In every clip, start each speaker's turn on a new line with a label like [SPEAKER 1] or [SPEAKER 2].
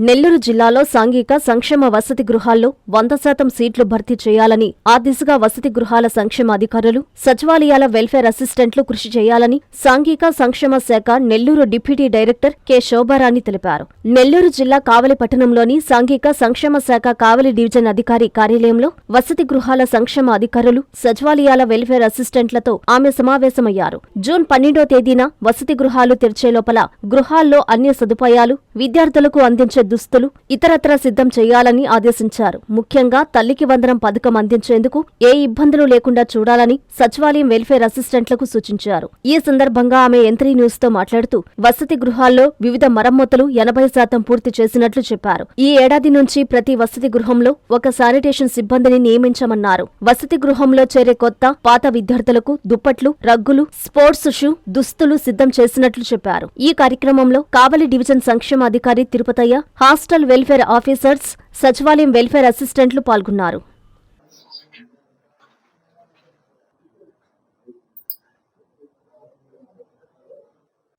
[SPEAKER 1] నెల్లూరు జిల్లాలో సాంఘిక సంక్షేమ వసతి గృహాల్లో 100% సీట్లు భర్తీ చేయాలని, ఆ దిశగా వసతి గృహాల సంక్షేమ అధికారులు, సచివాలయాల వెల్ఫేర్ అసిస్టెంట్లు కృషి చేయాలని సాంఘిక సంక్షేమ శాఖ Nellore deputy director K Shobharani తెలిపారు. నెల్లూరు జిల్లా కావలి పట్టణంలోని సాంఘిక సంక్షేమ శాఖ కావలి డివిజన్ అధికారి కార్యాలయంలో వసతి గృహాల సంక్షేమ అధికారులు, సచివాలయాల వెల్ఫేర్ అసిస్టెంట్లతో ఆమె సమావేశమయ్యారు. జూన్ 12వ తేదీన వసతి గృహాలు తెరిచే లోపల గృహాల్లో అన్ని సదుపాయాలు, విద్యార్థులకు అందించే దుస్తులు, ఇతరత్రా సిద్ధం చేయాలని ఆదేశించారు. ముఖ్యంగా తల్లికి వందనం పథకం అందించేందుకు ఏ ఇబ్బందులు లేకుండా చూడాలని సచివాలయం వెల్ఫేర్ అసిస్టెంట్లకు సూచించారు. ఈ సందర్భంగా ఆమె ఎంత్రీ న్యూస్ తో మాట్లాడుతూ వసతి గృహాల్లో వివిధ మరమ్మతులు 80% పూర్తి చేసినట్లు చెప్పారు. ఈ ఏడాది నుంచి ప్రతి వసతి గృహంలో ఒక శానిటేషన్ సిబ్బందిని నియమించామన్నారు. వసతి గృహంలో చేరే కొత్త, పాత విద్యార్థులకు దుప్పట్లు, రగ్గులు, స్పోర్ట్స్ షూ, దుస్తులు సిద్ధం చేసినట్లు చెప్పారు. ఈ కార్యక్రమంలో కావలి డివిజన్ సంక్షేమ అధికారి తిరుపతయ్య, హాస్టల్ వెల్ఫేర్ ఆఫీసర్స్, సచివాలయం వెల్ఫేర్ అసిస్టెంట్లు పాల్గొన్నారు.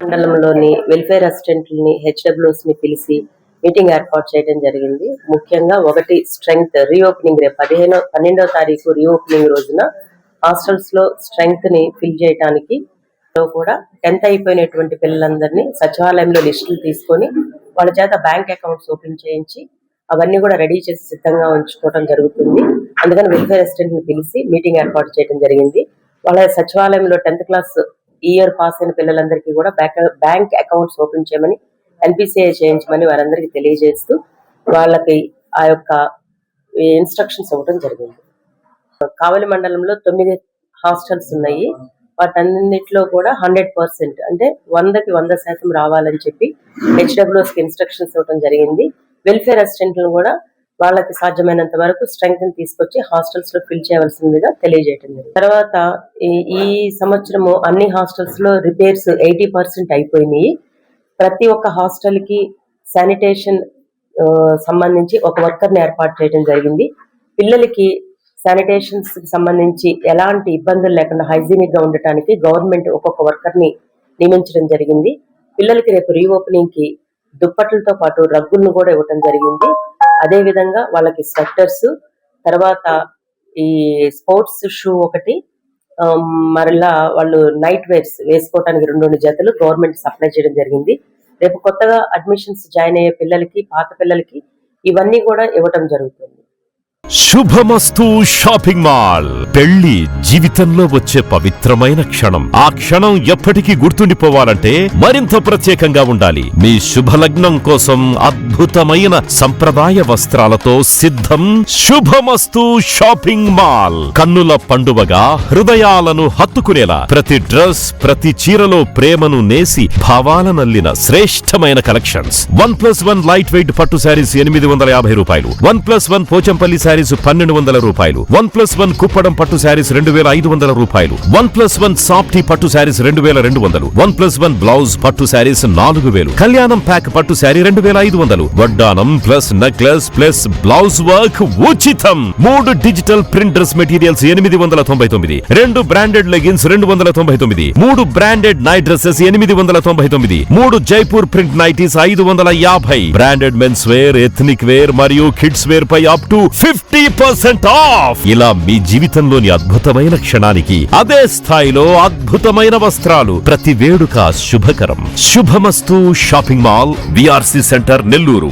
[SPEAKER 2] మండలంలోని వెల్ఫేర్ అసిస్టెంట్లని, హెచ్డబ్ల్యూస్ ని పిలిచి మీటింగ్ ఏర్పాటు చేయడం జరిగింది. ముఖ్యంగా ఒకటి స్ట్రెంగ్త్ రీఓపెనింగ్, రేపు 12వ తారీఖు రీఓపెనింగ్ రోజున హాస్టల్స్ లో స్ట్రెంగ్త్ ని ఫిల్ చేయడానికి కూడా 10th అయిపోయినటువంటి పిల్లలందరినీ సచివాలయంలో లిస్టులు తీసుకొని వాళ్ళ చేత బ్యాంక్ అకౌంట్స్ ఓపెన్ చేయించి అవన్నీ కూడా రెడీ చేసి సిద్ధంగా ఉంచుకోవడం జరుగుతుంది. అందుకని వెల్ఫేర్ అసిస్టెంట్ ని పిలిచి మీటింగ్ ఏర్పాటు చేయడం జరిగింది. వాళ్ళ సచివాలయంలో 10th క్లాస్ ఇయర్ పాస్ అయిన పిల్లలందరికీ కూడా బ్యాంక్ అకౌంట్స్ ఓపెన్ చేయమని, NPCI చేయించమని వారందరికీ తెలియజేస్తూ వాళ్ళకి ఆ యొక్క ఇన్స్ట్రక్షన్స్ ఇవ్వడం జరిగింది. కావలి మండలంలో 9 హాస్టల్స్ ఉన్నాయి. వాటన్నిటిలో కూడా 100% అంటే 100కి 100% రావాలని చెప్పి HWS కి ఇన్స్ట్రక్షన్స్ ఇవ్వడం జరిగింది. వెల్ఫేర్ అసిస్టెంట్లను కూడా వాళ్ళకి సాధ్యమైనంత వరకు స్ట్రెంగ్త్ ని తీసుకొచ్చి హాస్టల్స్ లో ఫిల్ చేయవలసిందిగా తెలియజేయటం జరిగింది. తర్వాత ఈ సంవత్సరము అన్ని హాస్టల్స్ లో రిపేర్స్ 80% అయిపోయినాయి. ప్రతి ఒక్క హాస్టల్ కి శానిటేషన్ సంబంధించి ఒక వర్కర్ ని ఏర్పాటు చేయడం జరిగింది. పిల్లలకి శానిటేషన్స్ కి సంబంధించి ఎలాంటి ఇబ్బందులు లేకుండా హైజీనిక్ గా ఉండటానికి గవర్నమెంట్ ఒక్కొక్క వర్కర్ ని నియమించడం జరిగింది. పిల్లలకి రేపు రీఓపెనింగ్ కి దుప్పట్లతో పాటు రగ్గులను కూడా ఇవ్వటం జరిగింది. అదే విధంగా వాళ్ళకి స్వెట్టర్స్, తర్వాత ఈ స్పోర్ట్స్ షూ ఒకటి, మరలా వాళ్ళు నైట్ వేర్స్ వేసుకోవడానికి 2 జతలు గవర్నమెంట్ సప్లై చేయడం జరిగింది. రేపు కొత్తగా అడ్మిషన్స్ జాయిన్ అయ్యే పిల్లలకి, పాత పిల్లలకి ఇవన్నీ కూడా ఇవ్వటం జరుగుతుంది.
[SPEAKER 3] శుభమస్తు షాపింగ్ మాల్. పెళ్లి జీవితంలో వచ్చే పవిత్రమైన క్షణం. ఆ క్షణం ఎప్పటికీ గుర్తుండిపోవాలంటే మరింత ప్రత్యేకంగా ఉండాలి. మీ శుభలగ్నం కోసం అద్భుతమైన సంప్రదాయ వస్త్రాలతో సిద్ధం శుభమస్తు షాపింగ్ మాల్. కన్నుల పండువగా హృదయాలను హత్తుకునేలా ప్రతి డ్రెస్, ప్రతి చీరలో ప్రేమను నేసి భావాలనల్లిన శ్రేష్టమైన కలెక్షన్స్. 1+1 లైట్ వెయిట్ పట్టు శారీస్ 850 రూపాయలు, 1+1 పోచంపల్లి శారీస్ 1200 రూపాయలు, 1+1 కుప్పడం పట్టు శారీస్ 2500 రూపాయలు, 1+1 సాఫ్టీ పట్టు శారీస్ 2200, 1+1 బ్లౌజ్ పట్టు శారీస్ 4000, కళ్యాణం ప్యాక్ పట్టు శారీ 2500, వడ్డానం plus necklace plus blouse work ఉచితం. 3 digital print dress materials 899, 2 branded leggings 299, 3 branded night dresses 899, 3 Jaipur print nighties 550, branded men's wear, ethnic wear మరియు కిడ్స్ వేర్ పై అప్ టు 50% ఆఫ్. ఇలా మీ జీవితంలోని అద్భుతమైన క్షణానికి అదే స్థాయిలో అద్భుతమైన వస్త్రాలు. ప్రతి వేడుక శుభకరం. శుభమస్తు shopping mall, VRC centre, Nellore.